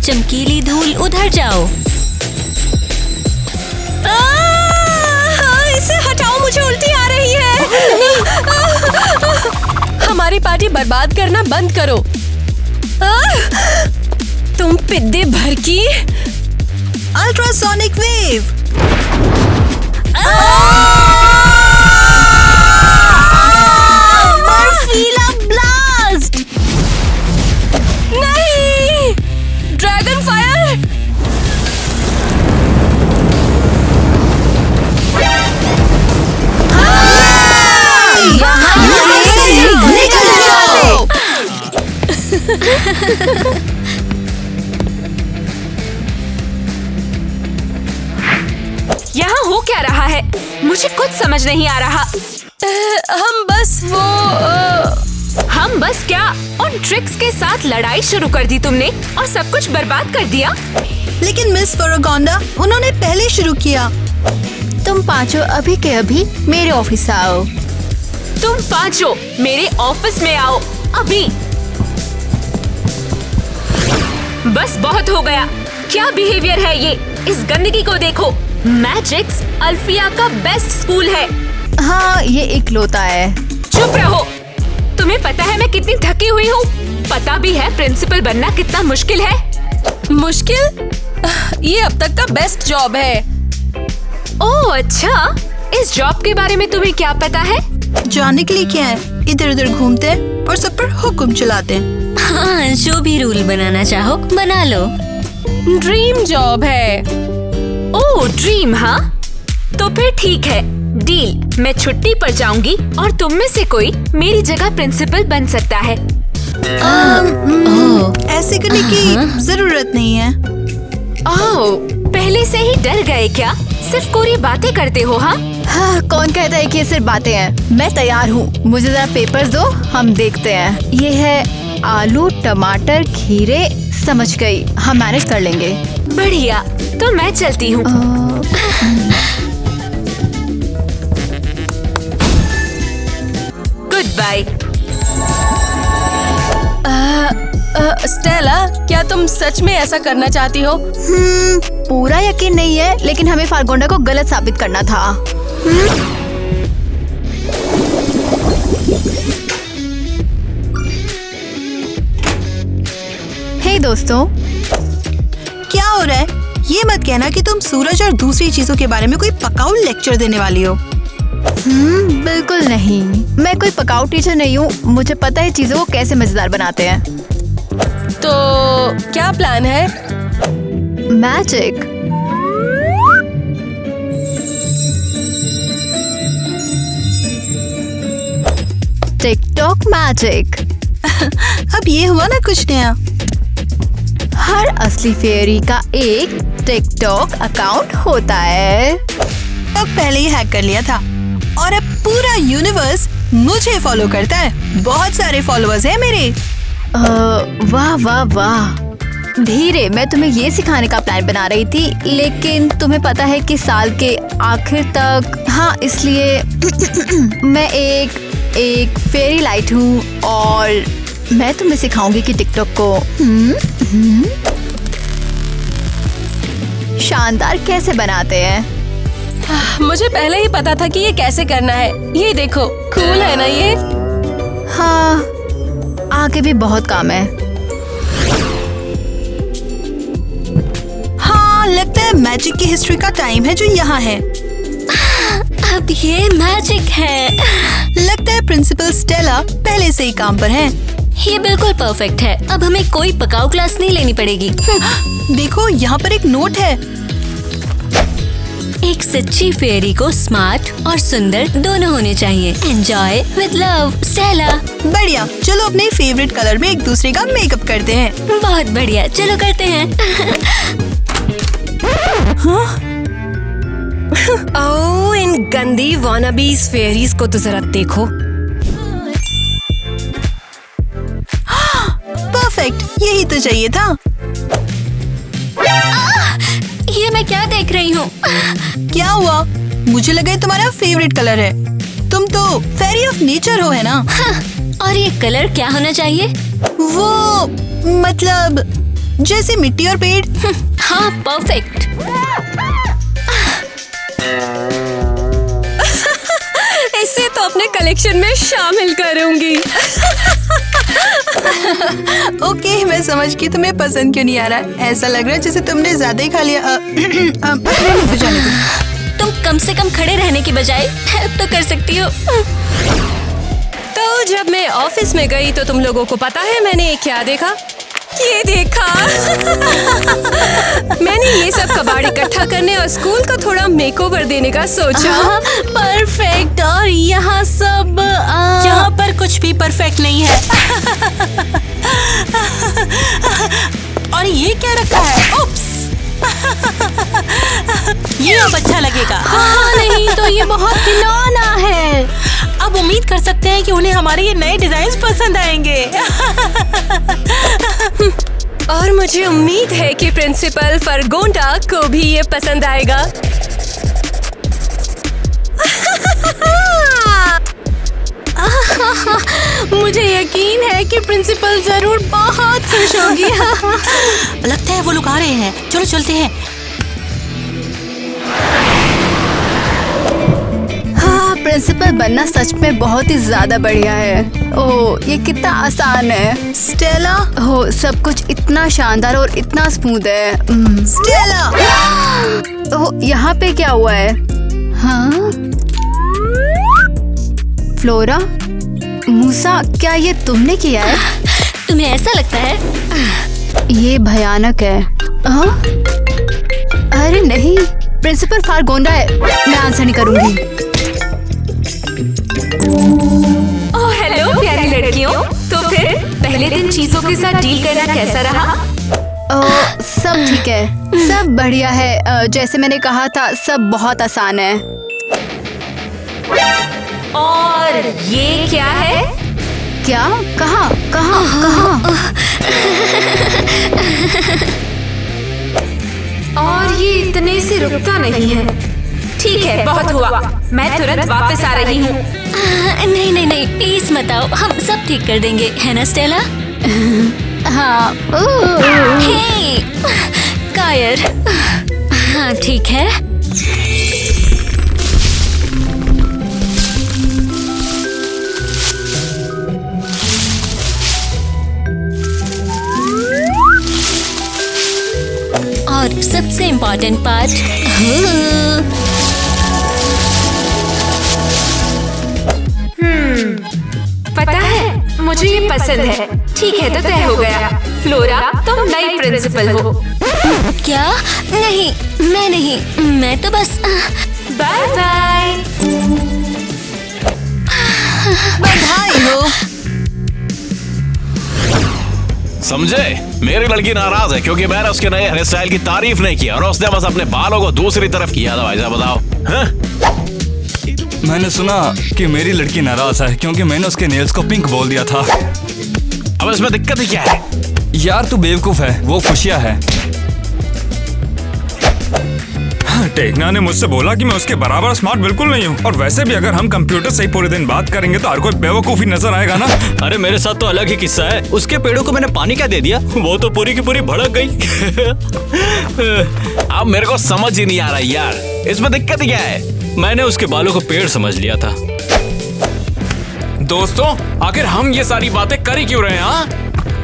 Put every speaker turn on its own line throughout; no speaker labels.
चमकीली धूल उधर जाओ।
इसे हटाओ, मुझे उल्टी आ रही है। हमारी पार्टी बर्बाद करना बंद करो। तुम पिद्दे भर की।
Ultrasonic wave.
बर्फीला ब्लास्ट। नहीं, ड्रैगन फायर।
यहाँ हो क्या रहा है? मुझे कुछ समझ नहीं आ रहा। हम बस क्या? उन ट्रिक्स के साथ लड़ाई शुरू कर दी तुमने और सब कुछ बर्बाद कर दिया।
लेकिन मिस फेरागोंडा, उन्होंने पहले शुरू किया।
तुम पांचों अभी के अभी मेरे ऑफिस आओ।
तुम पांचों मेरे ऑफिस में आओ अभी। बस बहुत हो गया। क्या बिहेवियर है ये? इस गंदगी को देखो। मैजिक्स अल्फिया का बेस्ट स्कूल है।
हाँ, ये इकलौता है।
चुप रहो। तुम्हें पता है मैं कितनी थकी हुई हूँ? पता भी है प्रिंसिपल बनना कितना मुश्किल है।
मुश्किल? ये अब तक का बेस्ट जॉब है।
ओह अच्छा, इस जॉब के बारे में तुम्हें क्या पता है?
जानने के लिए क्या है? इधर उधर घूमते हैं और सब पर हुक्म चलाते हैं।
हाँ, जो भी रूल बनाना चाहो बना लो।
ड्रीम जॉब है।
ओह ड्रीम, हाँ तो फिर ठीक है, डील। मैं छुट्टी पर जाऊंगी और तुम में से कोई मेरी जगह प्रिंसिपल बन सकता है।
ऐसे करने की जरूरत नहीं है।
ओह, पहले से ही डर गए क्या? सिर्फ कोरी बातें करते हो?
हाँ, कौन कहता है कि ये सिर्फ बातें हैं? मैं तैयार हूँ। मुझे जरा पेपर्स दो, हम देखते हैं। ये है आलू, टमाटर, खीरे। समझ गई, हम मैनेज कर लेंगे।
बढ़िया, तो मैं चलती हूँ। Good bye.
स्टेला, क्या तुम सच में ऐसा करना चाहती हो?
पूरा यकीन नहीं है, लेकिन हमें फारगोंडा को गलत साबित करना था। हे दोस्तों,
क्या हो रहा है? ये मत कहना कि तुम सूरज और दूसरी चीजों के बारे में कोई पकाऊ लेक्चर देने वाली हो।
बिल्कुल नहीं। मैं कोई पकाऊ टीचर नहीं हूँ। मुझे पता है चीजों को कैसे मजेदार बनाते हैं।
तो क्या प्लान है?
मैजिक। TikTok magic.
अब ये हुआ ना कुछ नया।
हर असली फेयरी का एक टिकटॉक अकाउंट होता है।
तो पहले ही हैक कर लिया था और अब पूरा यूनिवर्स मुझे फॉलो करता है। बहुत सारे फॉलोअर्स हैं मेरे।
वाह वाह वाह। धीरे, मैं तुम्हें ये सिखाने का प्लान बना रही थी, लेकिन तुम्हें पता है कि साल के आखिर तक, हाँ इसलिए मैं एक फेरी लाइट हूँ और मैं तुम्हें सिखाऊंगी कि टिकटॉक को शानदार कैसे बनाते हैं।
मुझे पहले ही पता था कि ये कैसे करना है। ये देखो, कूल है ना ये?
हाँ, आगे भी बहुत काम है।
हाँ, लगता है मैजिक की हिस्ट्री का टाइम है जो यहाँ है।
अब ये मैजिक है।
लगता है प्रिंसिपल स्टेला पहले से ही काम पर है।
ये बिल्कुल परफेक्ट है। अब हमें कोई पकाऊ क्लास नहीं लेनी पड़ेगी।
देखो, यहाँ पर एक नोट है।
एक सच्ची फेरी को स्मार्ट और सुंदर दोनों होने चाहिए। Enjoy with love, Stella.
बढ़िया, चलो अपने फेवरेट कलर में एक दूसरे का मेकअप करते हैं।
बहुत बढ़िया, चलो करते हैं।
ओह, इन गंदी वानाबीज फेरीज को तो जरा देखो।
परफेक्ट, यही तो चाहिए था।
ये मैं क्या देख रही हूँ?
क्या हुआ? मुझे लगा ये तुम्हारा फेवरेट कलर है। तुम तो फेरी ऑफ नेचर हो, है ना?
और ये कलर क्या होना चाहिए?
वो मतलब जैसे मिट्टी और पेड़।
हाँ, परफेक्ट।
इसे तो अपने कलेक्शन में शामिल करूंगी।
ओके, मैं समझ गई तुम्हें पसंद क्यों नहीं आ रहा। ऐसा लग रहा है जैसे तुमने ज्यादा ही खा लिया। जाने दो।
तुम कम से कम खड़े रहने की बजाय हेल्प तो कर सकती हो।
तो जब मैं ऑफिस में गई तो तुम लोगों को पता है मैंने क्या देखा? ये देखा। मैंने ये सब कबाड़ इकट्ठा करने और स्कूल को थोड़ा मेकओवर देने का सोचा।
परफेक्ट। और यहाँ सब यहाँ पर कुछ भी परफेक्ट नहीं है। और ये क्या रखा है? उप्स। ये अब अच्छा लगेगा।
हाँ, नहीं तो ये बहुत घिनौना है।
अब उम्मीद कर सकते हैं कि उन्हें हमारे ये नए डिजाइन पसंद आएंगे।
और मुझे उम्मीद है कि प्रिंसिपल फरगोंडा को भी ये पसंद आएगा।
मुझे यकीन है कि प्रिंसिपल जरूर बहुत खुश होगी। लगता है वो लोग आ रहे हैं। चलो चलते हैं।
हाँ, प्रिंसिपल बनना सच में बहुत ही ज्यादा बढ़िया है। ओह, ये कितना आसान है।
स्टेला,
हो, सब कुछ इतना शानदार और इतना स्मूथ है।
स्टेला।
ओह, यहाँ पे क्या हुआ है? हाँ, फ्लोरा, मूसा, क्या ये तुमने किया है?
तुम्हें ऐसा लगता है?
ये भयानक है। हाँ? अरे नहीं, प्रिंसिपल फारगोंडा है। मैं आंसर नहीं करूंगी।
ओह हेलो प्यारी लड़कियों। तो फिर पहले दिन चीजों के साथ डील करना कैसा रहा?
सब ठीक है, सब बढ़िया है। जैसे मैंने कहा था, सब बहुत आसान है।
और ये क्या है?
क्या? कहाँ? कहाँ? कहाँ?
और ये इतने से रुकता नहीं है। ठीक है, बहुत हुआ। मैं तुरंत वापस आ रही हूँ।
नहीं नहीं नहीं, प्लीज मत आओ, हम सब ठीक कर देंगे, है ना स्टेला?
हाँ।
हे, कायर। हाँ ठीक है। और सबसे इम्पोर्टेंट पार्ट,
पता है, मुझे ये पसंद है। ठीक है, तो तय हो गया। फ्लोरा, तुम नई प्रिंसिपल हो।
क्या? नहीं, मैं नहीं, मैं तो बस।
Bye bye.
बधाई हो।
समझे? मेरी लड़की नाराज है क्योंकि मैंने उसके नए हेयर स्टाइल की तारीफ नहीं की और उसने बस अपने बालों को दूसरी तरफ किया था। भाई साहब बताओ। हाँ?
मैंने सुना कि मेरी लड़की नाराज है क्योंकि मैंने उसके नेल्स को पिंक बोल दिया था।
अब इसमें दिक्कत ही क्या है?
यार तू बेवकूफ है, वो खुशिया है।
टेक्ना ने मुझसे बोला कि मैं उसके बराबर स्मार्ट बिल्कुल नहीं हूँ। और वैसे भी अगर हम कंप्यूटर से ही पूरे दिन बात करेंगे तो हर कोई बेवकूफी नजर आएगा ना।
अरे मेरे साथ तो अलग ही किस्सा है। उसके पेड़ों को मैंने पानी क्या दे दिया, वो तो पूरी की पूरी भड़क गई।
अब मेरे को समझ ही नहीं आ रहा यार, इसमें दिक्कत ही क्या है?
मैंने उसके बालों को पेड़ समझ लिया था।
दोस्तों, आखिर हम ये सारी बातें कर ही क्यों रहे हैं?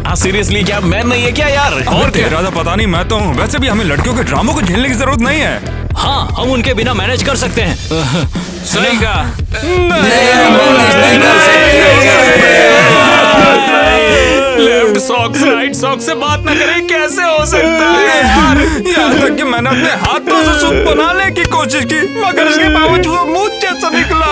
हाँ सीरियसली, क्या मैं नहीं है क्या यार?
और तेरा तो पता नहीं, मैं तो हूँ। वैसे भी हमें लड़कियों के ड्रामों को झेलने की जरूरत नहीं है।
हाँ, हम उनके बिना मैनेज कर सकते हैं।
सही कहा। लेफ्ट सॉक्स राइट सॉक्स से बात न करें, कैसे हो सकता है यार? यहाँ तक कि मैंने अपने हाथों से सूप बनाने की कोशिश की मगर इसके बावजूद वो मुंह जैसा निकला।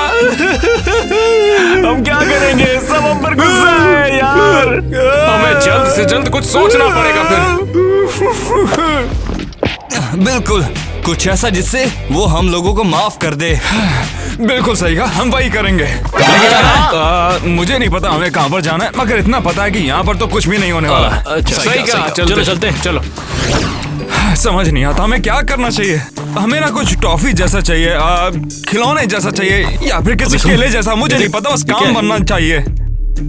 हम क्या करेंगे? सब हम पर गुस्सा है यार।
हमें जल्द से जल्द कुछ सोचना पड़ेगा फिर।
बिल्कुल, कुछ ऐसा जिससे वो हम लोगों को माफ कर दे।
बिल्कुल सही कहा, हम वही करेंगे। मुझे नहीं पता हमें कहाँ पर जाना है, मगर इतना पता है कि यहाँ पर तो कुछ भी नहीं होने वाला।
अच्छा,
सही कहा,
चलो चलते हैं।
चलो। समझ नहीं आता हमें क्या करना चाहिए। हमें ना कुछ टॉफी जैसा चाहिए, खिलौने जैसा चाहिए, या फिर किसी केले जैसा। मुझे नहीं पता, बस काम बनना चाहिए।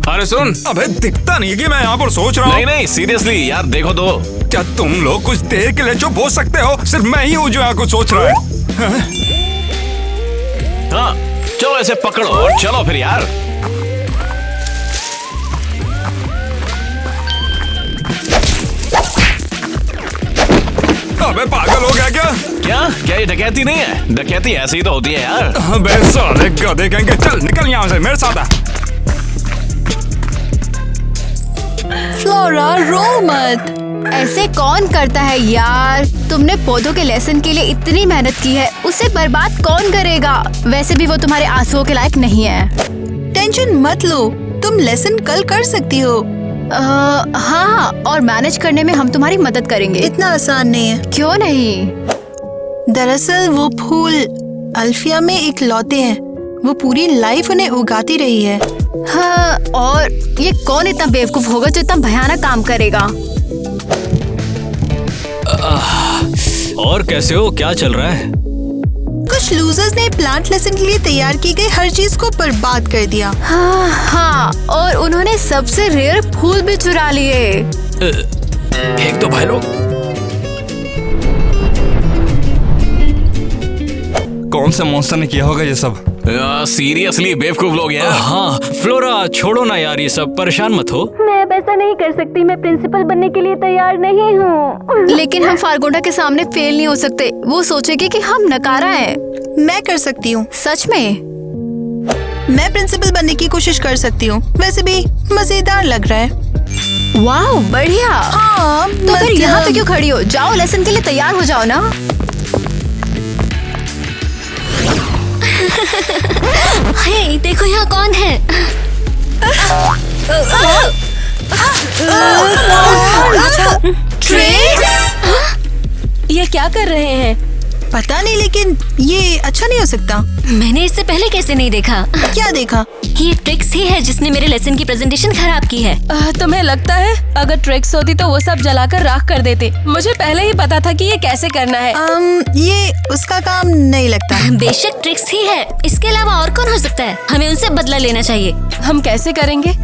अरे सुन, अबे दिखता नहीं कि मैं यहाँ पर सोच रहा हूँ।
नहीं नहीं सीरियसली यार देखो तो।
क्या तुम लोग कुछ देर के लिए जो बोल सकते हो? सिर्फ मैं ही हूँ जो यहाँ कुछ सोच रहा है।
हाँ चलो ऐसे पकड़ो और चलो फिर यार।
अबे पागल हो गया क्या?
क्या ये डकैती नहीं है? डकैती ऐसी तो होती है यार।
अबे साले गधे कहेंगे, चल निकल यहाँ से, मेरे साथ आ।
फ्लोरा रो मत।
ऐसे कौन करता है यार? तुमने पौधों के लेसन के लिए इतनी मेहनत की है, उसे बर्बाद कौन करेगा? वैसे भी वो तुम्हारे आंसुओं के लायक नहीं है।
टेंशन मत लो, तुम लेसन कल कर सकती हो।
हाँ, और मैनेज करने में हम तुम्हारी मदद करेंगे।
इतना आसान नहीं है।
क्यों नहीं?
दरअसल वो फूल अल्फिया में इकलौते हैं। वो पूरी लाइफ उन्हें उगाती रही है।
हाँ, और ये कौन इतना बेवकूफ होगा जो इतना भयानक काम करेगा?
और कैसे हो? क्या चल रहा है?
कुछ लूजर्स ने प्लांट लेसन के लिए तैयार की गई हर चीज को बर्बाद कर दिया।
हाँ, और उन्होंने सबसे रेयर फूल भी चुरा लिए।
फेंक दो भाई लोग। कौन से मॉन्स्टर ने किया होगा ये सब?
सीरियसली बेवकूफ लोग यार।
हाँ फ्लोरा छोड़ो ना यार, ये सब परेशान मत हो।
मैं अब ऐसा नहीं कर सकती, मैं प्रिंसिपल बनने के लिए तैयार नहीं हूँ। लेकिन हम फारगोंडा के सामने फेल नहीं हो सकते। वो सोचेगी कि हम नकारा हैं।
मैं कर सकती हूँ।
सच में?
मैं प्रिंसिपल बनने की कोशिश कर सकती हूँ। वैसे भी मजेदार लग रहा है।
वाह बढ़िया।
हाँ,
तो फिर यहाँ पे क्यों खड़ी हो? जाओ लेसन के लिए तैयार हो जाओ ना।
हे देखो यहाँ कौन है?
ये क्या कर रहे हैं?
पता नहीं, लेकिन ये अच्छा नहीं हो सकता।
मैंने इससे पहले कैसे नहीं देखा?
क्या देखा?
ये ट्रिक्स ही है जिसने मेरे लेसन की प्रेजेंटेशन खराब की है।
तुम्हें लगता है अगर ट्रिक्स होती तो वो सब जलाकर राख कर देते? मुझे पहले ही पता था कि ये कैसे करना है।
ये उसका काम नहीं लगता।
बेशक ट्रिक्स ही है, इसके अलावा और कौन हो सकता है? हमें उनसे बदला लेना चाहिए।
हम कैसे करेंगे?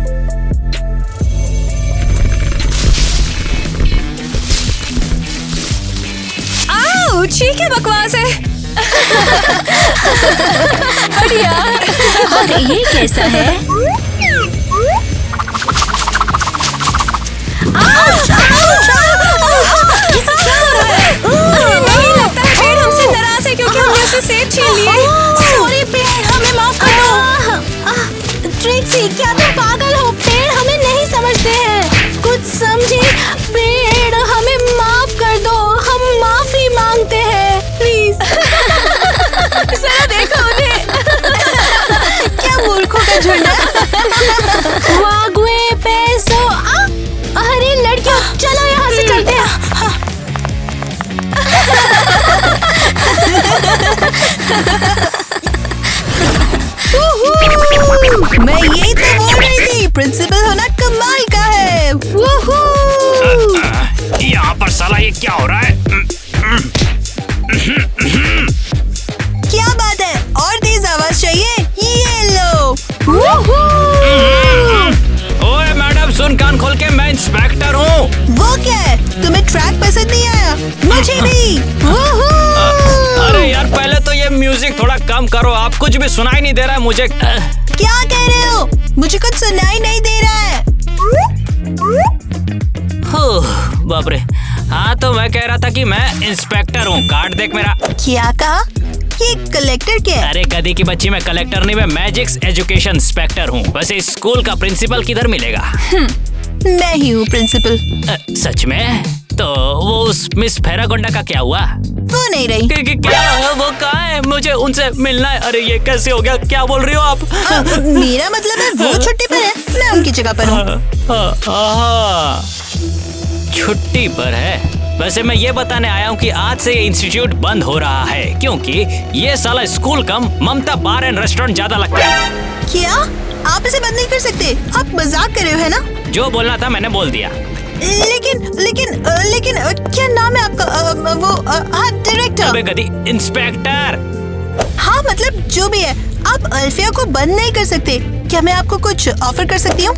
ठीक है, बकवास है। बढ़िया।
और ये कैसा है?
नहीं लगता है पेड़ हमसे नाराज है क्योंकि हमने उसे सेब छीन लिए।
सॉरी पेड़, हमें माफ कर दो। ट्रिक्सी, क्या तुम पागल हो? पेड़ हमें नहीं समझते हैं। कुछ समझे? पेड़ हमें माफ कर दो, हम माफी मांगते हैं, प्लीज।
जरा देखो उन्हें।
क्या मूर्खों का झुंड है। वागुए पैसो। अरे लड़कियों, चलो यहाँ से चलते हैं। मैं यही तो बोल रही थी, प्रिंसिपल होना कमाल का है।
यहाँ पर साला ये क्या हो रहा है?
क्या बात है? और तेज आवाज चाहिए? ये लो।
ओए मैडम सुन, कान खोल के, मैं इंस्पेक्टर हूँ।
वो क्या है? तुम्हें ट्रैक पसंद नहीं आया? मुझे भी।
अरे यार पहले तो ये म्यूजिक थोड़ा कम करो, आप कुछ भी सुनाई नहीं दे रहा है मुझे।
क्या कह रहे हो? मुझे कुछ सुनाई नहीं दे रहा है।
बाप रे। हाँ तो मैं कह रहा था कि मैं इंस्पेक्टर हूँ। कार्ड देख मेरा।
क्या कहा? ये कलेक्टर क्या है?
अरे गधी की बच्ची, मैं कलेक्टर नहीं, मैं मैजिक्स एजुकेशन इंस्पेक्टर हूँ। वैसे इस स्कूल का प्रिंसिपल किधर मिलेगा?
मैं ही हूँ प्रिंसिपल।
सच में? तो वो उस मिस फेरागोंडा का क्या हुआ?
वो नहीं रही।
क्या? वो कहाँ है? मुझे उनसे मिलना है। अरे ये कैसे हो गया? क्या बोल रही हो आप?
मेरा मतलब है वो छुट्टी पर है, मैं उनकी जगह पर हूँ।
छुट्टी पर है? वैसे मैं ये बताने आया हूँ कि आज से ये इंस्टीट्यूट बंद हो रहा है क्योंकि ये साला स्कूल कम ममता बार एंड रेस्टोरेंट ज्यादा लगता है।
क्या? आप इसे बंद नहीं कर सकते? आप मजाक कर रहे हो है ना?
जो बोलना था मैंने बोल दिया।
लेकिन क्या नाम है आपका? वो डायरेक्टर।
अबे गधी, इंस्पेक्टर।
हाँ हाँ मतलब जो भी है, आप अल्फिया को बंद नहीं कर सकते। क्या मैं आपको कुछ ऑफर कर सकती हूँ?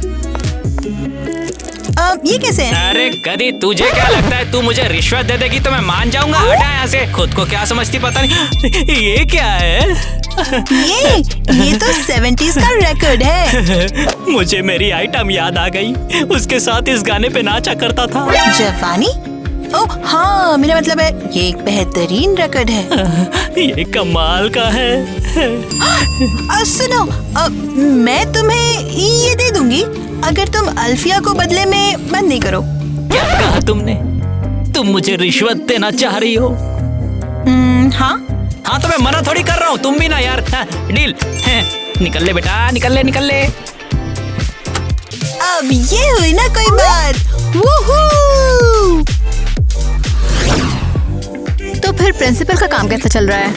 ये कैसे है?
अरे गधी, तुझे क्या लगता है तू मुझे रिश्वत दे देगी तो मैं मान जाऊंगा? हटा यहाँ से, खुद को क्या समझती पता नहीं। ये क्या है?
ये तो 70s का रिकॉर्ड है।
मुझे मेरी आइटम याद आ गई, उसके साथ इस गाने पे नाचा करता था।
जवानी? ओह हाँ, मेरा मतलब है ये एक बेहतरीन रिकॉर्ड है।
ये कमाल का है।
सुनो, मैं तुम्हें ये दे दूंगी अगर तुम अल्फिया को बदले में बंद नहीं करो।
क्या कहा तुमने? तुम मुझे रिश्वत देना चाह रही हो?
हाँ
तो मैं मना थोड़ी कर रहा हूँ, तुम भी ना यार। डील। निकल ले बेटा, निकल ले निकल ले।
अब ये हुई ना कोई बात। वूहू!
तो फिर प्रिंसिपल का काम कैसा चल रहा है?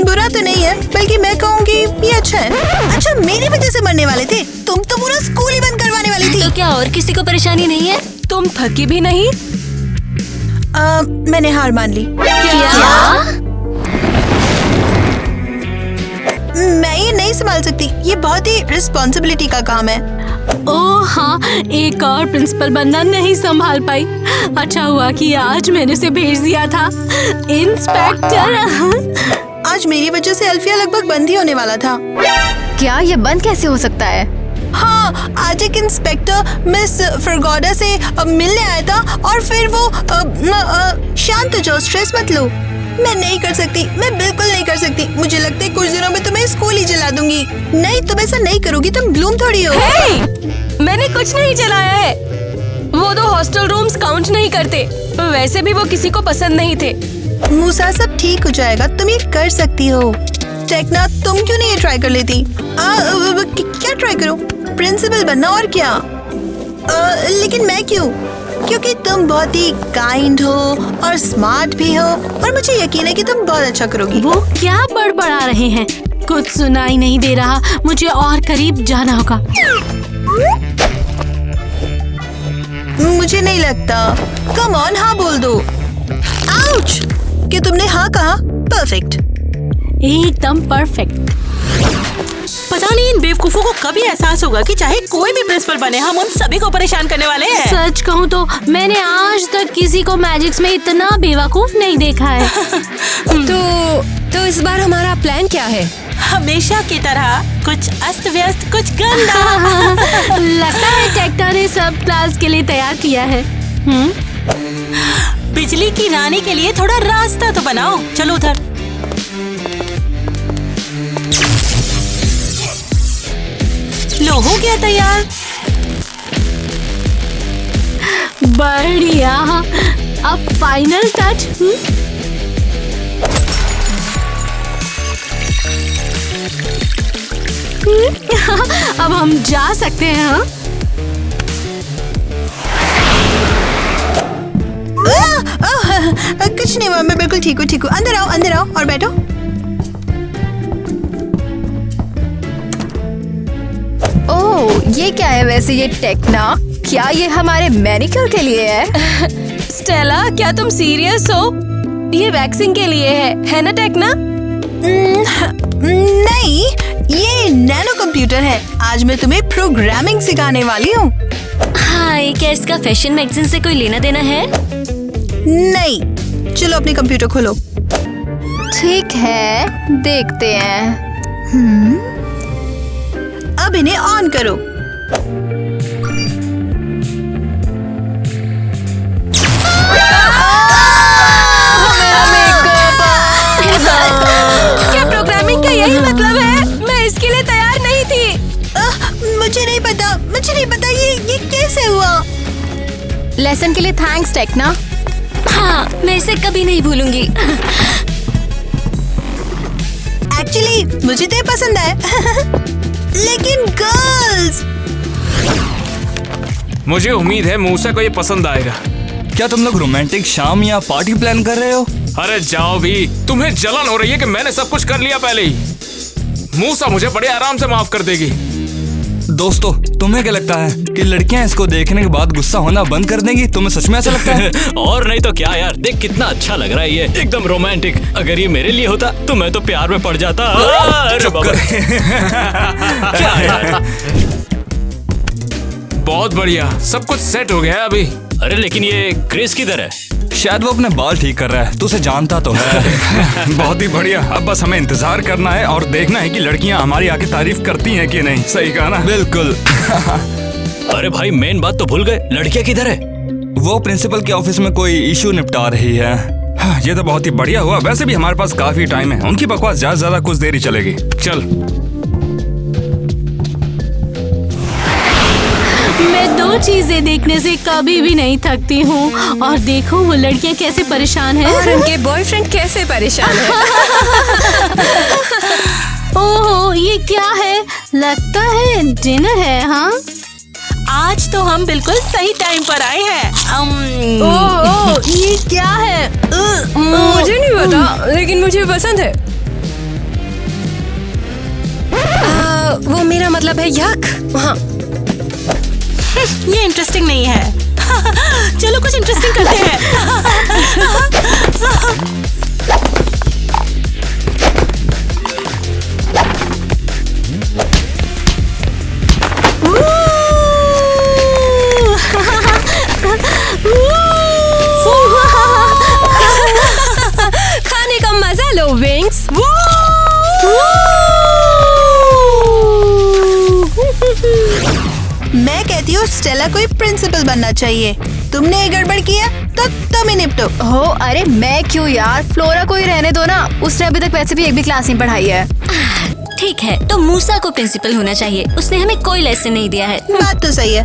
बुरा तो नहीं है, बल्कि मैं कहूँगी ये अच्छा है। अच्छा, मेरी वजह से मरने वाले थे? तुम तो पूरा स्कूल ही बंद करवाने वाली थी।
तो क्या और किसी को परेशानी नहीं है?
तुम थकी भी नहीं?
मैंने हार मान ली।
क्या?
मैं ये नहीं संभाल सकती, ये बहुत ही रिस्पॉन्सिबिलिटी का काम है।
ओह हाँ, एक और प्रिंसिपल बनना नहीं संभाल पाई। अच्छा हुआ कि आज मैंने उसे भेज दिया था। इंस्पेक्टर,
आज मेरी वजह से अल्फिया लगभग बंद ही होने वाला था।
क्या ये बंद कैसे हो सकता है?
हाँ, आज एक इंस्पेक्टर मिस फरगोडा से मिलने आया था और फिर वो शांत हो जाओ, स्ट्रेस मत लो। मैं नहीं कर सकती, मैं बिल्कुल नहीं कर सकती। मुझे लगता है कुछ दिनों में तुम्हें स्कूल ही जला दूंगी। नहीं, तुम ऐसा नहीं करोगी, तुम ब्लूम थोड़ी हो।
मैंने कुछ नहीं जलाया है। वो दो हॉस्टल रूम्स काउंट नहीं करते। वैसे भी वो किसी को पसंद नहीं थे।
मूसा, सब ठीक हो जाएगा, तुम ये कर सकती हो। टेक्ना, तुम क्यों नहीं ये ट्राई कर लेती? क्या ट्राई करो? प्रिंसिपल बनना और क्या? लेकिन मैं क्यों? क्योंकि तुम बहुत ही काइंड हो और स्मार्ट भी हो और मुझे यकीन है कि तुम बहुत अच्छा करोगी।
वो क्या बड़बड़ा रहे हैं? कुछ सुनाई नहीं दे रहा, मुझे और करीब जाना होगा।
मुझे नहीं लगता। कम ऑन, हाँ बोल दो। आउच! क्या तुमने हाँ कहा? परफेक्ट,
एकदम परफेक्ट।
पता नहीं इन बेवकूफों को कभी एहसास होगा कि चाहे कोई भी प्रिंसिपल बने, हम उन सभी को परेशान करने वाले हैं।
सच कहूँ तो मैंने आज तक किसी को मैजिक्स में इतना बेवकूफ नहीं देखा है।
तो इस बार हमारा प्लान क्या है?
हमेशा की तरह कुछ अस्त व्यस्त, कुछ गंदा।
लगता है टेक्ना ने सब क्लास के लिए तैयार किया है।
बिजली की रानी के लिए थोड़ा रास्ता तो बनाओ। चलो उधर। लो, हो गया तैयार।
बढ़िया, अब फाइनल टच। अब हम जा सकते हैं। हाँ?
कुछ नहीं हुआ, मैं बिल्कुल ठीक हूँ। अंदर आओ और बैठो।
ओह, ये क्या है वैसे ये टेक्ना? क्या ये हमारे मैनिक्योर के लिए है?
स्टेला, क्या तुम सीरियस हो? ये वैक्सिंग के लिए है ना टेक्ना?
नहीं, ये नैनो कंप्यूटर है। आज मैं तुम्हें प्रोग्रामिंग सिखाने वाली हूँ।
हाय, क्या इसका फैशन मैगजीन से कोई लेना देना है?
नहीं, चलो अपने कंप्यूटर खोलो।
ठीक है, देखते हैं।
अब इन्हें ऑन करो।
क्या प्रोग्रामिंग का यही मतलब है? मैं इसके लिए तैयार नहीं थी।
मुझे नहीं पता ये कैसे हुआ?
लेसन के लिए थैंक्स टेक्ना।
हाँ, मैं इसे कभी नहीं भूलूंगी।
एक्चुअली मुझे तो ये पसंद है। लेकिन गर्ल्स,
मुझे उम्मीद है मूसा को ये पसंद आएगा।
क्या तुम लोग रोमांटिक शाम या पार्टी प्लान कर रहे हो?
अरे जाओ भी, तुम्हें जलन हो रही है कि मैंने सब कुछ कर लिया पहले ही। मूसा मुझे बड़े आराम से माफ कर देगी।
दोस्तों, तुम्हें क्या लगता है कि लड़कियां इसको देखने के बाद गुस्सा होना बंद कर देंगी? तुम्हें सच में ऐसा लगता है?
और नहीं तो क्या यार, देख कितना अच्छा लग रहा है ये, एकदम रोमांटिक। अगर ये मेरे लिए होता तो मैं तो प्यार में पड़ जाता। अरे बाबा। क्या यार?
बहुत बढ़िया, सब कुछ सेट हो गया है अभी।
अरे लेकिन ये क्रिस किधर है?
शायद वो अपने बाल ठीक कर रहा है, तू उसे जानता तो है।
बहुत ही बढ़िया, अब बस हमें इंतजार करना है और देखना है कि लड़कियां हमारी आके तारीफ करती हैं कि नहीं। सही कहा ना?
बिल्कुल।
अरे भाई, मेन बात तो भूल गए, लड़कियां किधर है?
वो प्रिंसिपल के ऑफिस में कोई इशू निपटा रही है।
हाँ, ये तो बहुत ही बढ़िया हुआ। वैसे भी हमारे पास काफी टाइम है, उनकी बकवास ज्यादा कुछ देर ही चलेगी। चल।
मैं 2 चीजें देखने से कभी भी नहीं थकती हूँ। और देखो वो लड़कियाँ कैसे परेशान हैं।
और उनके बॉयफ्रेंड कैसे परेशान है।
ओहो, ये क्या है? लगता है डिनर है। हाँ,
आज तो हम बिल्कुल सही टाइम पर आए हैं।
ओह, ये क्या है?
मुझे नहीं पता, लेकिन मुझे पसंद है। वो मेरा मतलब है यक। हाँ,
ये इंटरेस्टिंग नहीं है। चलो कुछ इंटरेस्टिंग करते हैं।
खाने का मजा लो विंग्स।
मैं कहती हूँ स्टेला कोई प्रिंसिपल बनना चाहिए। तुमने ये गड़बड़ किया तो तुम ही निपटो।
हो, अरे मैं क्यों यार, फ्लोरा को ही रहने दो ना, उसने अभी तक वैसे भी एक भी क्लास नहीं पढ़ाई है।
ठीक है, तो मूसा को प्रिंसिपल होना चाहिए, उसने हमें कोई लेसन नहीं दिया है।
बात तो सही है,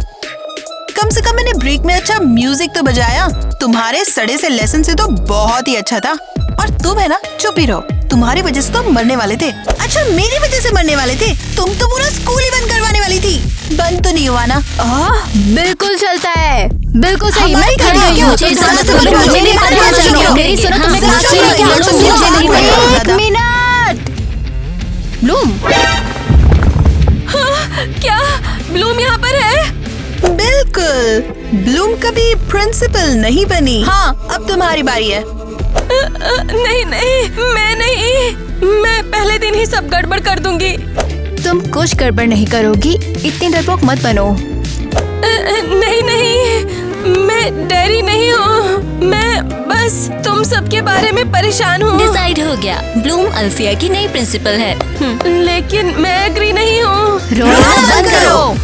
कम से कम मैंने ब्रेक में अच्छा म्यूजिक तो बजाया। तुम्हारे सड़े से लेसन से तो बहुत ही अच्छा था। और तुम है ना, चुप ही रहो, तुम्हारी वजह से तो मरने वाले थे। अच्छा, मेरी वजह से मरने वाले थे? तुम तो पूरा स्कूल ही बंद करवाने वाली थी। बंद तो नहीं हुआ ना?
बिल्कुल चलता है, बिल्कुल सही।
हमारी
मैं
गाड़ी
खड़ी हूँ।
क्यों?
मेरी सुनो, तुम्हें क्लास में लेके आऊँ। एक मिनट, ब्लूम।
क्या ब्लूम यहाँ पर है?
बिल्कुल, ब्लूम कभी प्रिंसिपल नहीं बनी। हाँ, अब तुम्हारी बारी है।
नहीं, मैं नहीं। मैं पहले दिन ही सब गड़बड़ कर दूंगी।
तुम कुछ गड़बड़ नहीं करोगी, इतनी डरपोक मत बनो।
नहीं, मैं डरी नहीं हूँ। मैं बस तुम सबके बारे में परेशान हूँ।
डिसाइड हो गया, ब्लूम अल्फिया की नई प्रिंसिपल है।
लेकिन मैं एग्री नहीं हूँ।
रोना बंद करो।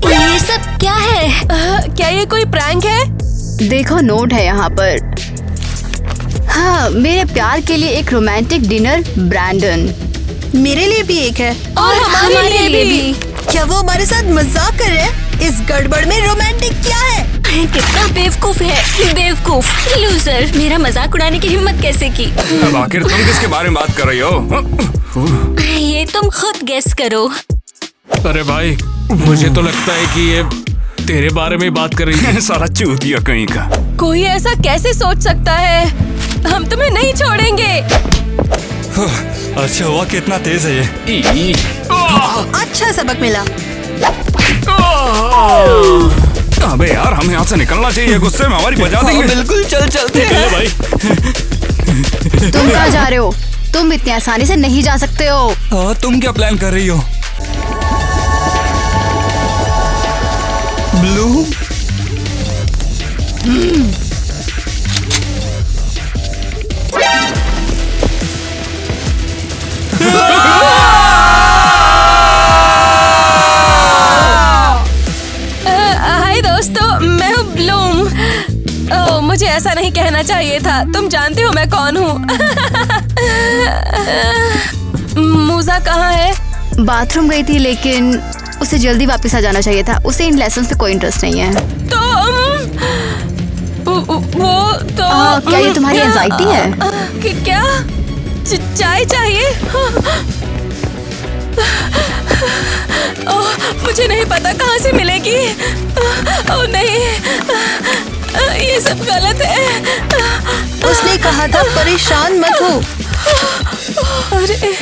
ये सब क्या है?
क्या ये कोई प्रैंक है?
देखो, नोट है यहाँ पर। हाँ, मेरे प्यार के लिए एक रोमांटिक डिनर, ब्रैंडन।
मेरे लिए भी एक है।
और हमारे लिए भी।
क्या वो हमारे साथ मजाक कर रहे हैं? इस गड़बड़ में रोमांटिक क्या है?
कितना बेवकूफ है, बेवकूफ, लूजर। मेरा मजाक उड़ाने की हिम्मत कैसे की?
अब आखिर तुम किसके बारे में बात कर रही हो?
ये तुम खुद गेस करो।
अरे भाई, मुझे तो लगता है कि ये तेरे बारे में बात कर रही है। सारा चूतिया कहीं का।
कोई ऐसा कैसे सोच सकता है? हम तुम्हें नहीं छोड़ेंगे।
अच्छा हुआ कि इतना तेज है ये।
अच्छा सबक मिला।
अबे यार, हमें यहाँ से निकलना चाहिए, गुस्से में हमारी बजा देंगे।
बिल्कुल, चल चलते
चलो भाई।
तुम कहाँ जा रहे हो? तुम इतनी आसानी से नहीं जा सकते हो।
तुम क्या प्लान कर रही हो ब्लू?
हाय दोस्तों, मैं हूँ ब्लूम। ओह, मुझे ऐसा नहीं कहना चाहिए था। तुम जानते हो मैं कौन हूँ। मूसा कहाँ है?
बाथरूम गई थी, लेकिन उसे जल्दी वापस आ जाना चाहिए था। उसे इन लेसन्स पे कोई इंटरेस्ट नहीं है।
तो वो तो
क्या ये तुम्हारी एंजाइटी है?
क्या चाय चाहिए? ओह, मुझे नहीं पता कहाँ से मिलेगी। ओह नहीं, ये सब गलत है।
उसने कहा था परेशान मत हो।
अरे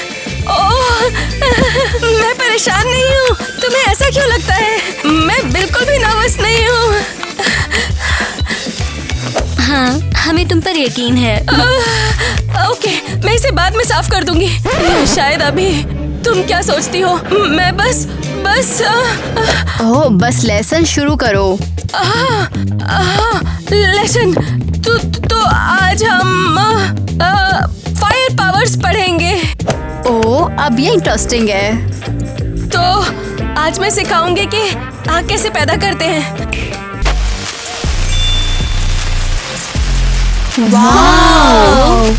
मैं परेशान नहीं हूँ। तुम्हें ऐसा क्यों लगता है? मैं बिल्कुल भी नर्वस नहीं हूँ।
हाँ, हमें तुम पर यकीन है।
ओके, मैं इसे बाद में साफ कर दूंगी। शायद अभी। तुम क्या सोचती हो? मैं बस
ओह, बस लेसन शुरू करो।
लेसन तो आज हम फायर पावर्स पढ़ेंगे।
ओह, अब ये इंटरेस्टिंग है।
तो आज मैं सिखाऊंगी कि आग कैसे पैदा करते हैं।
वाओ!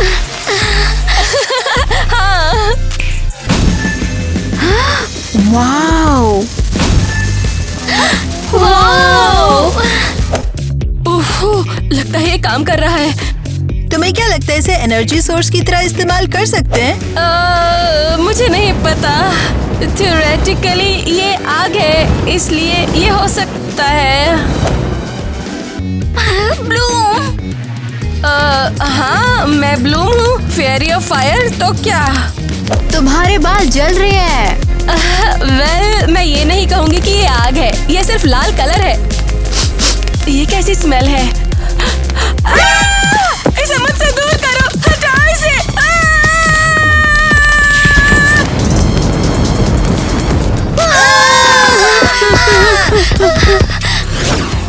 वाओ!
लगता है ये काम कर रहा है।
तुम्हें क्या लगता है इसे एनर्जी सोर्स की तरह इस्तेमाल कर सकते हैं?
मुझे नहीं पता। थ्योरेटिकली ये आग है, इसलिए ये हो सकता है।
ब्लूम।
हाँ, मैं ब्लूम हूँ, फेयरी ऑफ फायर। तो क्या?
तुम्हारे बाल जल रहे हैं।
वेल, मैं ये नहीं कहूँगी कि ये आग है। ये सिर्फ लाल कलर है। ये कैसी स्मेल है? इसे मुझसे दूर करो, हटाओ इसे।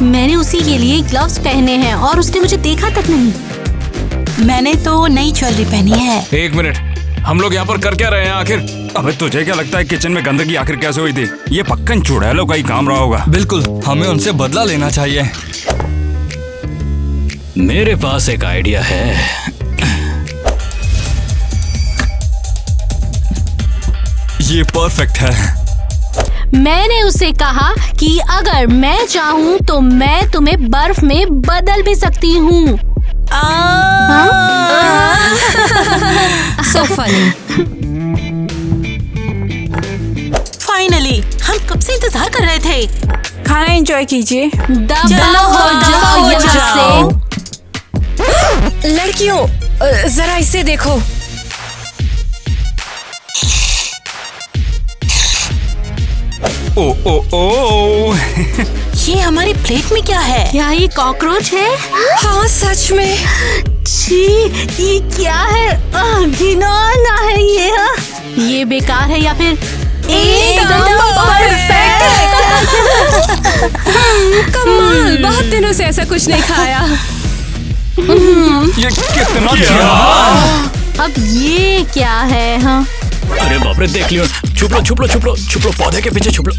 मैंने उसी के लिए ग्लव्स पहने हैं और उसने मुझे देखा तक नहीं।
मैंने तो नई ज्वेलरी पहनी है।
एक मिनट, हम लोग यहाँ पर कर क्या रहे हैं आखिर? अबे तुझे क्या लगता है किचन में गंदगी आखिर कैसे हुई थी? ये पक्कन चुड़ैलों का ही काम रहा होगा।
बिल्कुल, हमें उनसे बदला लेना चाहिए।
मेरे पास एक आइडिया है।
ये परफेक्ट है।
मैंने उसे कहा कि अगर मैं चाहूँ तो मैं तुम्हें बर्फ में बदल भी सकती हूँ।
So funny.
फाइनली, हम कब से इंतजार कर रहे थे।
खाना एंजॉय कीजिए।
दफा हो जाओ यहाँ से।
लड़कियों, जरा इसे देखो।
ओ ओ ओ
ये हमारी प्लेट में क्या है?
क्या ये कॉकरोच है?
हाँ, सच में।
छी, ये क्या है? घिनौना है ये। ये बेकार है या फिर
एकदम कमाल, बहुत दिनों से ऐसा कुछ नहीं खाया।
ये कितना
अब ये क्या है? हाँ,
अरे बाप रे, देख लियो। छुप लो पौधे के पीछे छुप लो।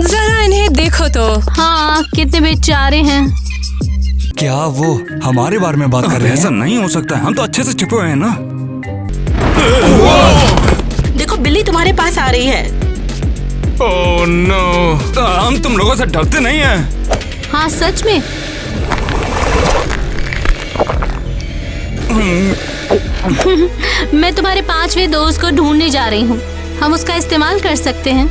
जरा इन्हें देखो तो।
हाँ, कितने बेचारे हैं।
क्या वो हमारे बारे में बात कर रहे
ऐसा
हैं?
नहीं हो सकता है, हम तो अच्छे से छिपे हुए हैं ना।
देखो, बिल्ली तुम्हारे पास आ रही है।
ओह नो, हम तुम लोगों से डरते नहीं हैं।
हाँ, सच में। मैं तुम्हारे 5वें दोस्त को ढूंढने जा रही हूँ। हम उसका इस्तेमाल कर सकते हैं।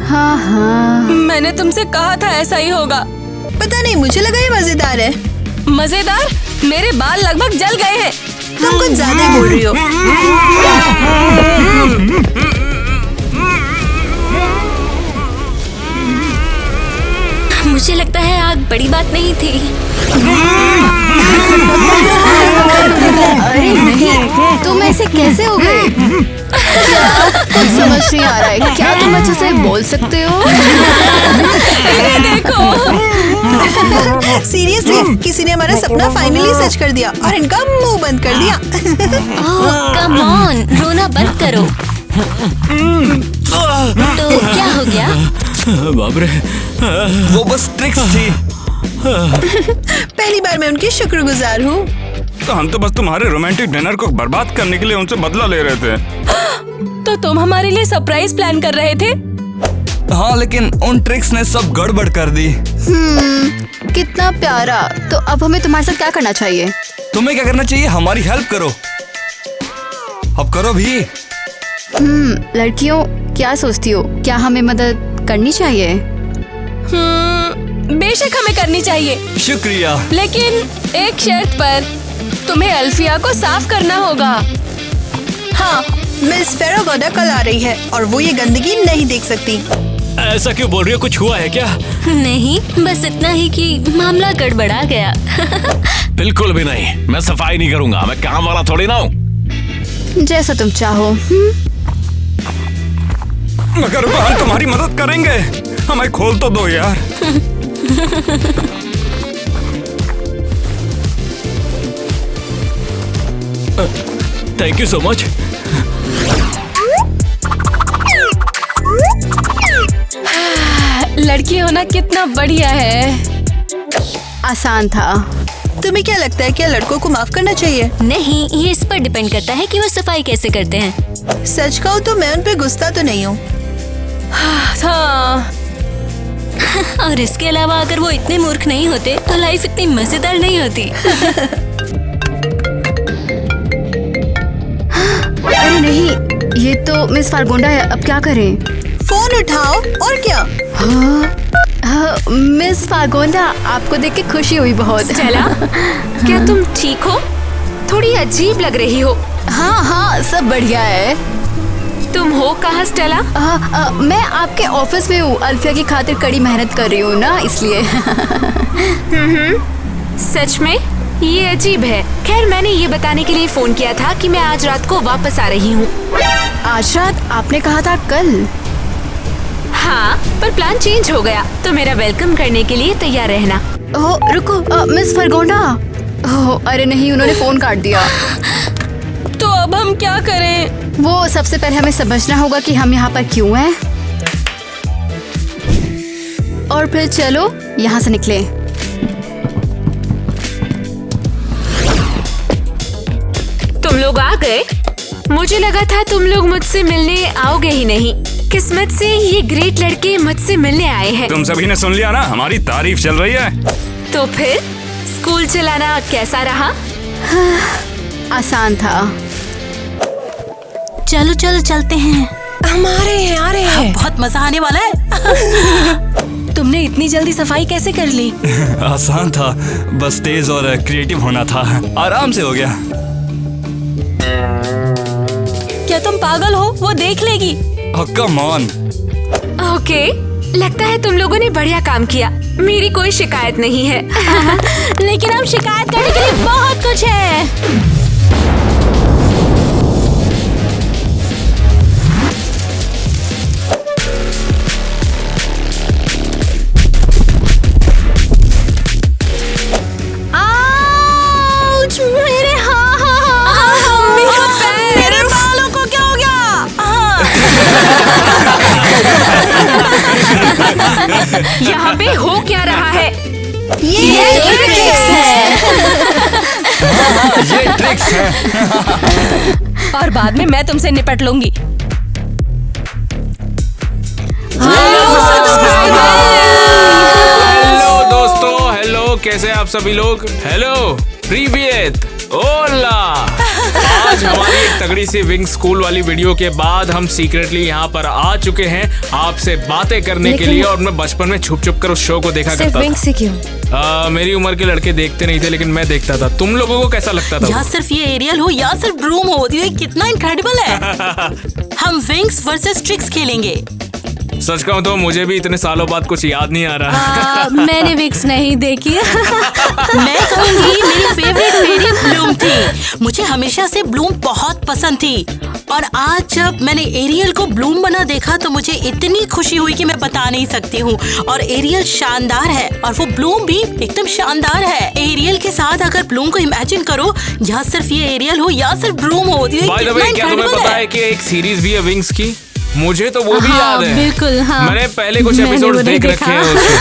हाँ हाँ,
मैंने तुमसे कहा था ऐसा ही होगा।
पता नहीं, मुझे लगा ये मजेदार है।
मजेदार? मेरे बाल लगभग जल गए हैं।
तुम कुछ ज्यादा ही बोल रही हो।
मुझे लगता है आग बड़ी बात नहीं थी।
अरे नहीं, तुम ऐसे कैसे हो गए? कुछ समझ नहीं आ रहा है। क्या तुम अच्छे से बोल सकते हो?
सीरियसली, किसी ने हमारा सपना फाइनली सच कर दिया और इनका मुंह बंद कर दिया।
कम ऑन, रोना बंद करो। तो क्या हो गया?
बाप रे,
वो बस ट्रिक्स थी।
पहली बार मैं उनकी शुक्रगुजार हूँ।
तो हम तो बस तुम्हारे रोमांटिक डिनर को बर्बाद करने के लिए उनसे बदला ले रहे थे।
तो तुम हमारे लिए सरप्राइज प्लान कर रहे थे?
हाँ, लेकिन उन ट्रिक्स ने सब गड़बड़ कर दी।
कितना प्यारा। तो अब हमें तुम्हारे साथ क्या करना चाहिए?
तुम्हें क्या करना चाहिए? हमारी हेल्प करो। अब करो भी।
लड़कियों, क्या सोचती हो? क्या हमें मदद करनी चाहिए?
बेशक हमें करनी चाहिए,
शुक्रिया।
लेकिन एक शर्त पर, तुम्हें अल्फिया को साफ करना होगा।
हाँ, मिस फेरागोदा कल आ रही है और वो ये गंदगी नहीं देख सकती।
ऐसा क्यों बोल रही हो? कुछ हुआ है क्या?
नहीं, बस इतना ही कि मामला गड़बड़ा गया।
बिल्कुल भी नहीं, मैं सफाई नहीं करूंगा, मैं काम वाला थोड़ी ना हूँ।
जैसा तुम चाहो।
मगर हम तुम्हारी मदद करेंगे, हमें खोल तो दो यार।
Thank you so much.
लड़की होना कितना बढ़िया है।
आसान था।
तुम्हें क्या लगता है, क्या लड़कों को माफ करना चाहिए?
नहीं, ये इस पर डिपेंड करता है कि वो सफाई कैसे करते हैं।
सच कहूँ तो मैं उन पे गुस्सा तो नहीं हूँ।
हाँ।
और इसके अलावा अगर वो इतने मूर्ख नहीं होते तो लाइफ इतनी मजेदार नहीं होती।
अरे नहीं, ये तो मिस फारगोंडा है, अब क्या करें?
फोन उठाओ और क्या।
मिस फारगोंडा, आपको देख के खुशी हुई बहुत।
स्टेला, क्या तुम ठीक हो? थोड़ी अजीब लग रही हो।
हाँ हाँ, सब बढ़िया है।
तुम हो कहाँ स्टेला?
मैं आपके ऑफिस में हूँ, अल्फिया की खातिर कड़ी मेहनत कर रही हूँ ना, इसलिए।
सच में ये अजीब है। खैर, मैंने ये बताने के लिए फोन किया था कि मैं आज रात को वापस आ रही हूँ।
आज रात? आपने कहा था कल।
हाँ, पर प्लान चेंज हो गया, तो मेरा वेलकम करने के लिए तैयार रहना।
ओह रुको, मिस फारगोंडा। ओह अरे नहीं, उन्होंने फोन काट दिया।
तो अब हम क्या करें?
वो सबसे पहले हमें समझना होगा कि हम यहाँ पर क्यों हैं, और फिर चलो यहाँ से निकले।
तुम लोग आ गए? मुझे लगा था तुम लोग मुझसे मिलने आओगे ही नहीं। किस्मत से ये ग्रेट लड़के मुझसे मिलने आए हैं।
तुम सभी ने सुन लिया ना, हमारी तारीफ चल रही है।
तो फिर स्कूल चलाना कैसा रहा?
आसान था।
चलो चलते हैं।
हम आ रहे हैं।
बहुत मजा आने वाला है।
तुमने इतनी जल्दी सफाई कैसे कर ली?
आसान था, बस तेज और क्रिएटिव होना था, आराम से हो गया।
क्या तुम पागल हो? वो देख लेगी।
Come on.
ओके, लगता है तुम लोगों ने बढ़िया काम किया। मेरी कोई शिकायत नहीं है।
लेकिन हम शिकायत करने के लिए बहुत कुछ है।
मेरे बालों को क्या हो गया?
यहाँ पे हो क्या रहा है?
ये ट्रिक्स है।
ये ट्रिक्स है।
और बाद में मैं तुमसे निपट लूंगी।
हेलो दोस्तों, हेलो, कैसे आप सभी लोग? हेलो, प्रीवियत, ओला। आज हमारी एक तगड़ी सी विंग स्कूल वाली वीडियो के बाद हम सीक्रेटली यहाँ पर आ चुके हैं आपसे बातें करने के लिए। और मैं बचपन में छुप छुप कर उस शो को देखा करता था।
से क्यों?
मेरी उम्र के लड़के देखते नहीं थे, लेकिन मैं देखता था। तुम लोगों को कैसा लगता था?
या सिर्फ ये एरियल हो या सिर्फ ब्रूम हो, ये कितना इनक्रेडिबल है। हम विंग्स वर्सेस ट्रिक्स खेलेंगे।
सच कहूँ तो मुझे भी इतने सालों बाद कुछ याद नहीं आ रहा।
मैंने विक्स नहीं देखी।
मैं कहूँगी मेरी फेवरेट फेरी ब्लूम थी। मुझे हमेशा से ब्लूम बहुत पसंद थी, और आज जब मैंने एरियल को ब्लूम बना देखा तो मुझे इतनी खुशी हुई कि मैं बता नहीं सकती हूँ। और एरियल शानदार है और वो ब्लूम भी एकदम शानदार है। एरियल के साथ अगर ब्लूम को इमेजिन करो, या सिर्फ ये एरियल हो या सिर्फ ब्लूम हो, ये
By the
कितना
way, क्या तुम्हें
incredible
पता है कि एक सीरीज भी है विंग्स की? मुझे तो वो भी याद है।
बिल्कुल, हाँ।
मैंने पहले कुछ एपिसोड देख रखे हैं उसके।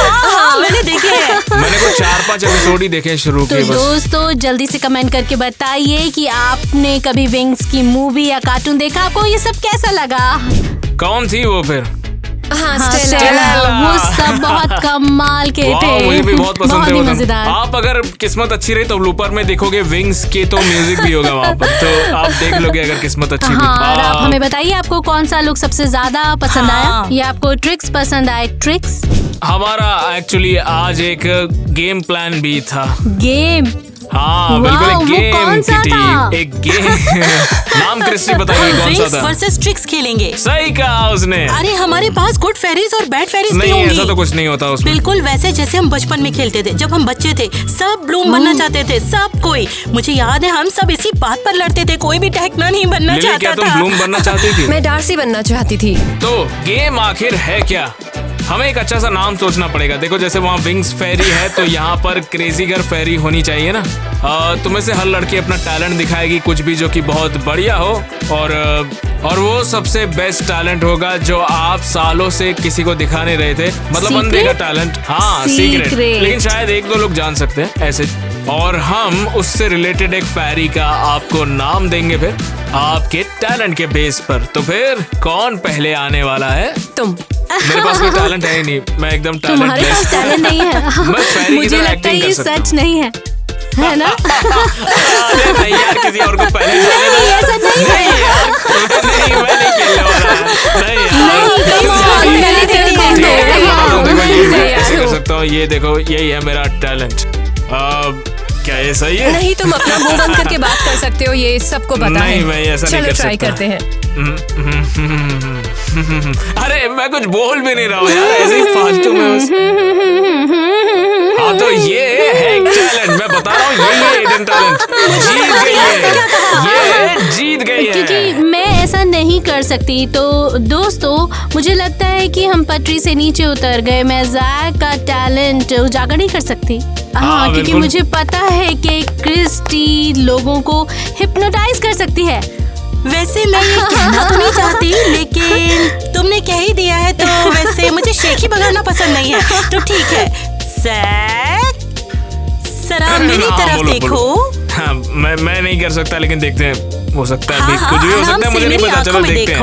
हाँ, मैंने देखे हैं।
मैंने कुछ 4-5 एपिसोड ही देखे शुरू
तो
के बस।
दोस्तों, जल्दी से कमेंट करके बताइए कि आपने कभी विंग्स की मूवी या कार्टून देखा, आपको ये सब कैसा लगा?
कौन थी वो फिर?
हाँ,
स्टेला, वो सब बहुत कमाल के
वाह,
थे।
मुझे भी बहुत पसंद
बहुत
थे
ही
वो तो।
मजेदार।
आप अगर किस्मत अच्छी रही तो ब्लूपर में देखोगे विंग्स के तो म्यूजिक भी होगा वहाँ पर, तो आप देख लोगे अगर किस्मत अच्छी
हाँ, और आप
थी।
हमें बताइए आपको कौन सा लुक सबसे ज्यादा पसंद आया या आपको ट्रिक्स पसंद आए? ट्रिक्स
हमारा एक्चुअली आज एक गेम प्लान भी था।
गेम?
हाँ बिल्कुल,
वाह,
एक
वो
गेम
कौन सा
किटी,
था?
एक गेम। नाम क्रिस्टी बताइए कौन सा था?
वर्सेस ट्रिक्स खेलेंगे।
सही कहा उसने।
अरे हमारे पास गुड फेरीज और बैड फेरीज भी
नहीं,
होंगी।
ऐसा तो कुछ नहीं होता उसमें।
बिल्कुल वैसे जैसे हम बचपन में खेलते थे जब हम बच्चे थे, सब ब्लूम बनना चाहते थे, सब कोई। मुझे याद है हम सब इसी बात पर लड़ते थे, कोई भी टेक्ना नहीं बनना
लिली,
चाहता
क्या तुम
था।
ब्लूम बनना चाहती थी?
मैं डार्सी बनना चाहती थी।
तो गेम आखिर है क्या? हमें एक अच्छा सा नाम सोचना पड़ेगा। देखो जैसे वहाँ विंग्स फेरी है तो यहाँ पर क्रेजी गर्ल फेरी होनी चाहिए ना। तुम्हें से हर लड़की अपना टैलेंट दिखाएगी, कुछ भी जो कि बहुत बढ़िया हो, और वो सबसे बेस्ट टैलेंट होगा जो आप सालों से किसी को दिखा नहीं रहे थे। मतलब बंदे का टैलेंट, हाँ सीक्रेट, लेकिन शायद एक दो लोग जान सकते हैं ऐसे। और हम उससे रिलेटेड एक फेरी का आपको नाम देंगे फिर आपके टैलेंट के बेस पर। तो फिर कौन पहले आने वाला है?
तुम।
मेरे पास कोई टैलेंट है ही नहीं, मैं एकदम
तुम्हारे पास टैलेंट नहीं है।
मैं फेरी की
मुझे
तरह
लगता है
एक्टिंग
ये
कर सकता
सच नहीं है, है ना?
अरे नहीं यार, किसी और को पहले
नहीं, ऐसा नहीं है।
नहीं, मैं नहीं खेलने वाला। नहीं यार, ऐसे कर सकता हूँ। ये देखो, यही है मेरा टैलेंट। क्या ये सही है?
नहीं, तुम अपना मुंह बंद करके बात कर सकते हो, ये सबको पता है।
नहीं, मैं ऐसा नहीं कर
चलो ट्राई
सकता।
करते हैं।
अरे मैं कुछ बोल भी नहीं रहा हूँ यार, ऐसे ही फालतू में बस। हाँ तो ये है टैलेंट, मैं बता रहा हूँ, यही है हिडन टैलेंट। जीत गई है, ये जीत गई है।
क्योंकि मैं ऐसा नहीं कर सकती। तो दोस्तों, मुझे लगता है कि हम पटरी से नीचे उतर गए। मैं जैक का टैलेंट उजागर नहीं कर सकती। हाँ, क्योंकि
बिल्कुल।
मुझे पता है कि क्रिस्टी लोगों को हिप्नोटाइज कर सकती है।
वैसे मैं ये कहना तो नहीं चाहती, लेकिन तुमने कह ही दिया है तो वैसे मुझे शेख ही बगाना पसंद नहीं है। तो ठीक है, जैक जरा मेरी
हाँ,
तरफ
बोलो,
देखो।
बोलो। हाँ, मैं नहीं कर सकता, लेकिन देखते हैं, हो सकता है
हाँ,
भी, कुछ भी हो सकता है, मुझे नहीं पता। चलो देखते हैं।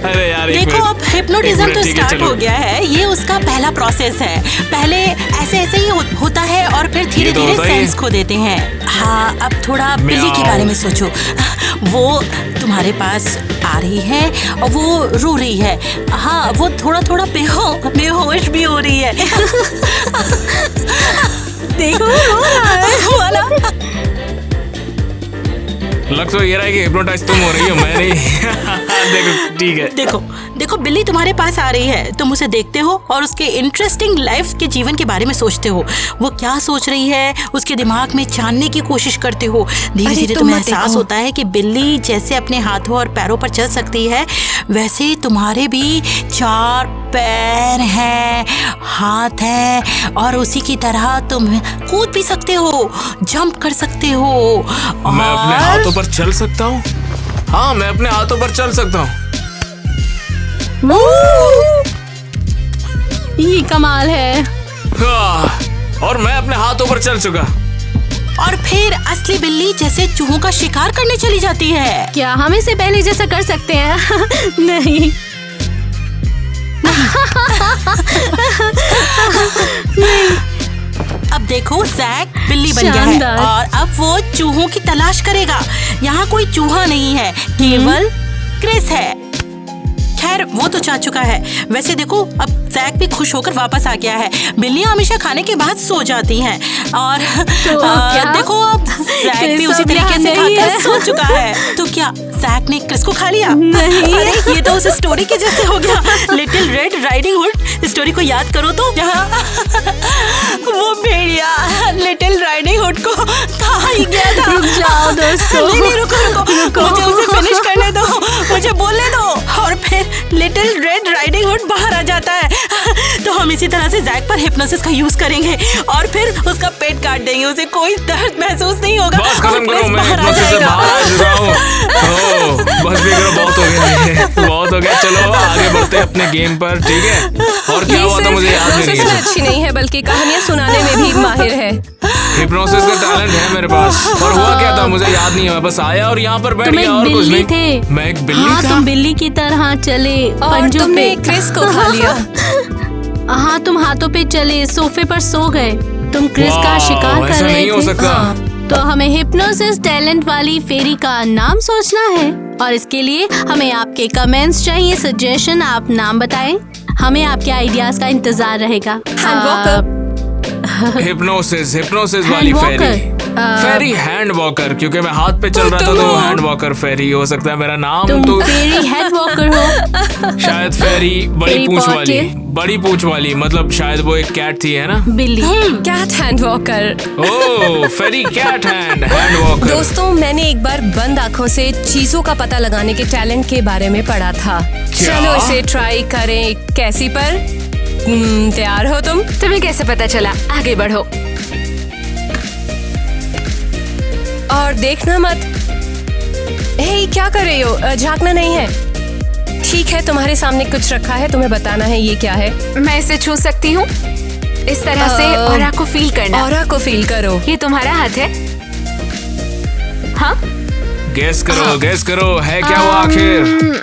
अरे यार
देखो, अब हिप्नोटिज्म तो स्टार्ट हो गया है। ये उसका पहला प्रोसेस है। पहले ऐसे ही होता है और फिर धीरे धीरे सेंस खो देते हैं। हाँ, अब थोड़ा बिल्ली के बारे में सोचो। वो तुम्हारे पास आ रही है और वो रो रही है। हाँ, वो थोड़ा थोड़ा बेहोश भी हो रही है। देखो, रो रहा है। हुआ ना?
लग तो ये रहा है कि हिप्नोटाइज तुम हो रही हो, मैं नहीं। देखो ठीक है।
देखो बिल्ली तुम्हारे पास आ रही है। तुम उसे देखते हो और उसके इंटरेस्टिंग लाइफ के जीवन के बारे में सोचते हो। वो क्या सोच रही है उसके दिमाग में जानने की कोशिश करते हो। धीरे धीरे तुम्हें एहसास होता है कि बिल्ली जैसे अपने हाथों और पैरों पर चल सकती है, वैसे तुम्हारे भी 4 पैर हैं, हाथ है, और उसी की तरह तुम कूद भी सकते हो, जंप कर सकते हो।
मैं अपने हाथों पर चल सकता हूँ। हाँ, मैं अपने हाथों पर चल सकता हूँ।
ये कमाल है।
और मैं अपने हाथों पर चल चुका।
और फिर असली बिल्ली जैसे चूहों का शिकार करने चली जाती है।
क्या हम इसे पहले जैसा कर सकते हैं? नहीं।
अब देखो, जैक बिल्ली बन गया है और अब वो चूहों की तलाश करेगा। यहाँ कोई चूहा नहीं है, केवल क्रिस है। खैर, वो तो जा चुका है। वैसे देखो, अब जैक भी खुश होकर वापस आ गया है। बिल्लियां हमेशा खाने के बाद सो जाती हैं और देखो, अब जैक भी उसी तरीके से खाकर सो चुका है। तो क्या जैक ने क्रिस को खा लिया?
नहीं।
अरे, ये तो उस स्टोरी के जैसे हो गया। Little red riding hood story को याद करो तो, जहाँ वो भेड़िया लिटिल राइडिंग हुड को खा ही गया था।
रुक जाओ दोस्तों।
नहीं, रुको। मुझे उसे फिनिश करने दो, मुझे बोलने दो। और फिर लिटिल रेड राइडिंग हुड बाहर आ जाता है। तो हम इसी तरह से जैक पर हिप्नोसिस का यूज करेंगे और फिर उसका पेट काट देंगे। उसे कोई दर्द महसूस नहीं होगा।
बस खत्म करो, मैं हिप्नोसिस से बाहर आ चुका हूँ। बस भी करो, बहुत हो गया, बहुत हो गया। चलो आगे बढ़ते हैं अपने गेम पर, ठीक है? और क्या हुआ था मुझे याद नहीं है।
अच्छी नहीं है, बल्कि कहानियाँ सुनाने में भी माहिर है।
हिप्नोसिस का टैलेंट है मेरे पास। और हुआ क्या था मुझे याद नहीं है, मैं बस आया और यहाँ पर बैठ
तुम
गया
एक
और कुछ
बिल्ली
नहीं।
थे।
मैं एक बिल्ली
हाँ,
था।
तुम बिल्ली की तरह चले
और
पंजों
तुमने
पे।
क्रिस को खा लिया।
हाँ, तुम हाथों पे चले, सोफे पर सो गए। तुम क्रिस का
वाह,
शिकार कर
ऐसा
रहे
नहीं हो
थे।
सकता।
तो हमें हिप्नोसिस टैलेंट वाली फेरी का नाम सोचना है और इसके लिए हमें आपके कमेंट्स चाहिए, सजेशन। आप नाम बताएं, हमें आपके आइडियाज का इंतजार रहेगा।
हिप्नोसिस वाली फेरी हैंड वॉकर, क्योंकि मैं हाथ पे चल रहा था तो हैंड वॉकर फेरी हो सकता है मेरा नाम।
तुम
तो
फेरी हेड वॉकर हो।
शायद फेरी बड़ी
फेरी
पूंछ
पॉकेट।
वाली, मतलब शायद वो एक कैट थी, है ना?
बिल्ली।
Cat hand walker.
Oh, ferry cat hand walker.
दोस्तों, मैंने एक बार बंद आँखों से चीजों का पता लगाने के टैलेंट के बारे में पढ़ा था। चलो इसे ट्राई करें। कैसी पर तैयार हो तुम?
तुम्हें कैसे पता चला? आगे बढ़ो।
और देखना मत। हे, क्या कर रही हो? झांकना नहीं है। ठीक है, तुम्हारे सामने कुछ रखा है, तुम्हें बताना है ये क्या है।
मैं इसे छू सकती हूँ? इस तरह से ऑरा को फील करना।
ऑरा को फील करो।
ये तुम्हारा हाथ है? हाँ?
गेस करो है क्या वो आखिर?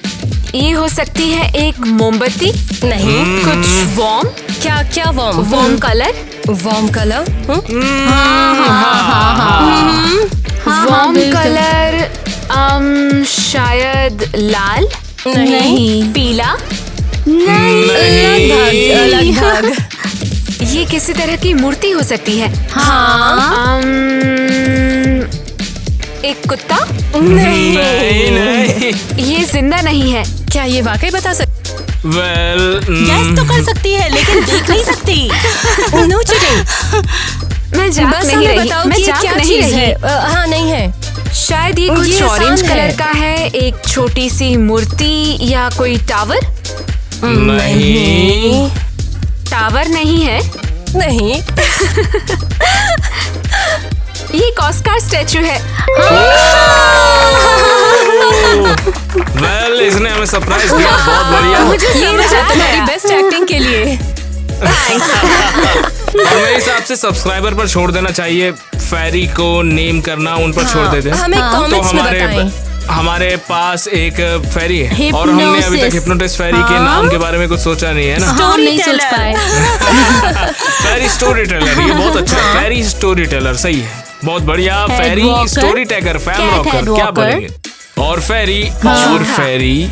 ये हो सकती है एक मोमबत्ती।
नहीं।
कुछ वॉर्म।
क्या warm?
Warm colour.
Warm colour?
Warm colour. शायद लाल।
नहीं।
पीला।
लगभग।
ये किसी तरह की मूर्ति हो सकती है।
हाँ।
एक कुत्ता।
नहीं।
ये जिंदा नहीं है।
क्या ये वाकई बता सकते?
गैस तो कर सकती है लेकिन देख नहीं सकती।
No cheating.
मैं जाग
बस
नहीं
हमें
रही।
बताओ
मैं
कि
जाग
क्या
नहीं
चीज
रही।
है। हाँ, नहीं है।
शायद ये
ये
कुछ
आसान
ऑरेंज
है।
कलर का है। एक छोटी सी मूर्ति या कोई टावर।
नहीं।
टावर नहीं है।
नहीं।
ये एक ऑस्कार स्टैचू है।
वेल, इसने हमें सरप्राइज दिया। बहुत बढ़िया।
मुझे समझ आ
तुम्हारी
गया।
बेस्ट एक्टिंग के लिए।
और मेरे हिसाब से सब्सक्राइबर पर छोड़ देना चाहिए, फेरी को नेम करना उन पर छोड़ देते हैं।
हमें
तो
कमेंट्स में बताएं।
हमारे पास एक फेरी है और हमने अभी तक हिप्नोटिस्ट फेरी के नाम के बारे में कुछ सोचा नहीं है ना।
हम नहीं सोच पाए।
फेरी स्टोरी टेलर, ये बहुत अच्छा है। फेरी स्टोरी टेलर, सही है, बहुत बढ़िया।
Head
फेरी
walker,
story taker, fam
cat
rocker,
head
क्या
walker।
बोलेंगे? और फेरी और फेरी।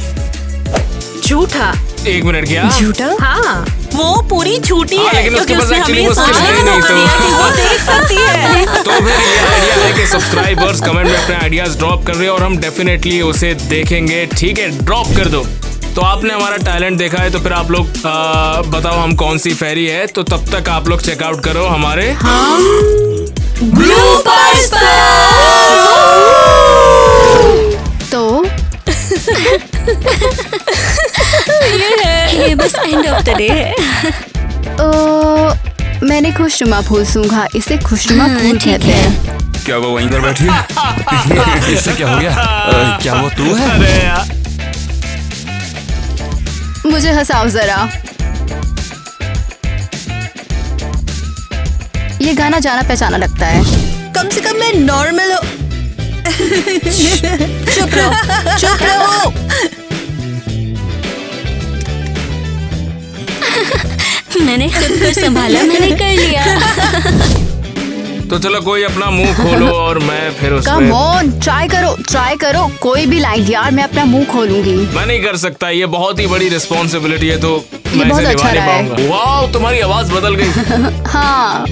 झूठा।
एक मिनट, क्या?
झूठा?
हाँ।
वो पूरी झूठी
हाँ,
है
लेकिन उसके
क्योंकि
पास
उसने
actually
हमें
वो
सामने
skill है
मौका
नहीं, तो-
दिया कि वो देख सकती है।
तो फिर ये आइडिया है कि सब्सक्राइबर्स कमेंट में अपने आइडियाज ड्रॉप कर रहे हैं और हम डेफिनेटली उसे देखेंगे। ठीक है, ड्रॉप कर दो। तो आपने हमारा टैलेंट देखा है तो फिर आप लोग बताओ हम कौन सी फेरी है। तो तब तक आप लोग चेकआउट करो हमारे
ब्लूपर्स
तो
ये बस एंड ऑफ द डे है।
मैंने खुशनुमा फूल सूंघा, इसे खुशनुमा फूल कहते हैं।
क्या वो वहीं पर बैठी है? इससे क्या हो गया? क्या वो तू है?
अरे यार,
मुझे हंसाओ जरा। ये गाना जाना पहचाना लगता है।
कम से कम मैं नॉर्मल हो।
चुप रहो।
मैंने खुद को संभाला, मैंने कर लिया।
तो चलो कोई अपना मुंह खोलो और मैं फिर
कम
उसमें
ऑन, ट्राई करो कोई भी लाइन यार, मैं अपना मुंह खोलूंगी।
मैं नहीं कर सकता, ये बहुत ही बड़ी रिस्पॉन्सिबिलिटी है तो मैं
बहुत
इसे
अच्छा
निभा नहीं
रहा है।
पाऊंगा। वाह, तुम्हारी आवाज बदल गई।
हाँ,